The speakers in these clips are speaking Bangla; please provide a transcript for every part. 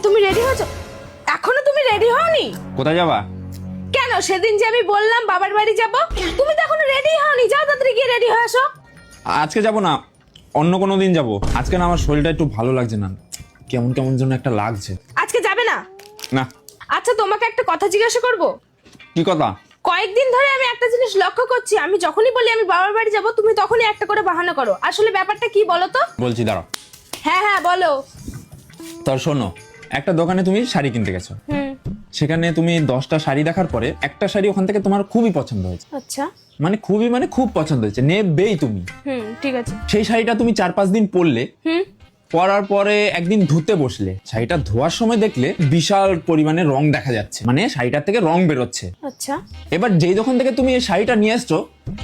তুমি রেডি হয়েছো? এখনো তুমি রেডি হওনি? কোথায় যাবা? কেন, সেদিন যে আমি বললাম বাবার বাড়ি যাব, তুমি তো এখনো রেডি হওনি। যাও তাড়াতাড়ি গিয়ে রেডি হয়ে আসো। আজকে যাব না, অন্য কোনো দিন যাব। আজকে না আমার শরীরটা একটু ভালো লাগছে না, কেমন কেমন যেন একটা লাগছে। আজকে যাবে না? না। আচ্ছা, তোমাকে একটা কথা জিজ্ঞাসা করব। কি কথা? কয়েকদিন ধরে আমি একটা জিনিস লক্ষ্য করছি, আমি যখনই বলি আমি বাবার বাড়ি যাব, তুমি তখনই একটা করে বাহানা করো। আসলে ব্যাপারটা কি বলো তো? বলছি দাঁড়াও। হ্যাঁ হ্যাঁ বলো। তোর শোনো, একটা দোকানে তুমি শাড়ি কিনতে গেছো, সেখানে তুমি 10টা শাড়ি দেখার পরে একটা শাড়ি ওখান থেকে তোমার খুবই পছন্দ হয়েছে। আচ্ছা। মানে খুবই, মানে খুব পছন্দ হয়েছে, নেবেই তুমি। ঠিক আছে। সেই শাড়িটা তুমি 4-5 দিন পরলে, পরার পরে একদিন ধুতে বসলে, শাড়িটা ধোয়ার সময় দেখলে বিশাল পরিমাণে রং দেখা যাচ্ছে, মানে শাড়িটার থেকে রং বেরোচ্ছে। আচ্ছা। এবার যেই দোকান থেকে তুমি এই শাড়িটা নিয়ে এসছো,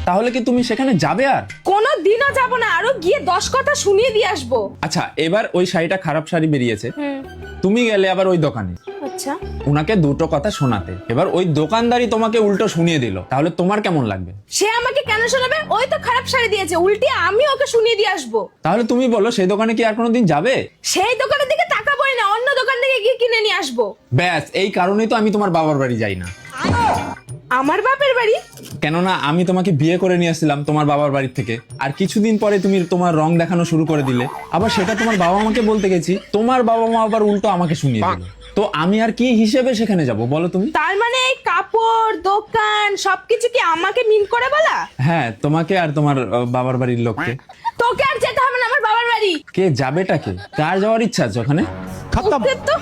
তাহলে কি তুমি সেখানে যাবে আর? কোনো দিনও যাব না, আরো গিয়ে 10 কথা শুনিয়ে দিয়ে আসবো। আচ্ছা, এবার ওই শাড়িটা খারাপ শাড়ি বেরিয়েছে, তুমি গেলে আবার ওই দোকানে, আচ্ছা। উনাকে দুটো কথা শোনাতে, এবার ওই দোকানদারই তোমাকে উল্টো শুনিয়ে দিল, তাহলে তোমার কেমন লাগবে? সে আমাকে কেন শোনাবে? ওই তো খারাপ শাড়ি দিয়েছে, উল্টে আমি ওকে শুনিয়ে দিয়ে আসবো। তাহলে তুমি বলো, সেই দোকানে কি আর কোনোদিন যাবে? সেই দোকানের দিকে তাকাবোই না, অন্য দোকান থেকে গিয়ে কিনে নিয়ে আসবো। ব্যাস, এই কারণেই তো আমি তোমার বাবার বাড়ি যাই না। আমার বাপের বাড়ি? কেননা আমি তোমাকে বিয়ে করে নিয়ে আসছিলাম তোমার বাবার বাড়ি থেকে, আর কিছুদিন পরে তুমি তোমার রং দেখানো শুরু করে দিলে, আবার সেটা তোমার বাবা মাকে বলতে গেছি, তোমার বাবা মা আবার উল্টো আমাকে শুনিয়ে দিল। তো আমি আর কি হিসেবে সেখানে যাব বলো তুমি? তার মানে এই কাপড় দোকান সবকিছু কি আমাকে মিন করে বলা? হ্যাঁ, তোমাকে আর তোমার বাবার বাড়ির লোককে। তোকে আর যেতে হবে না আমার বাবার বাড়ি। কে যাবেটা কে? কার যাওয়ার ইচ্ছা আছে ওখানে? ওকে তো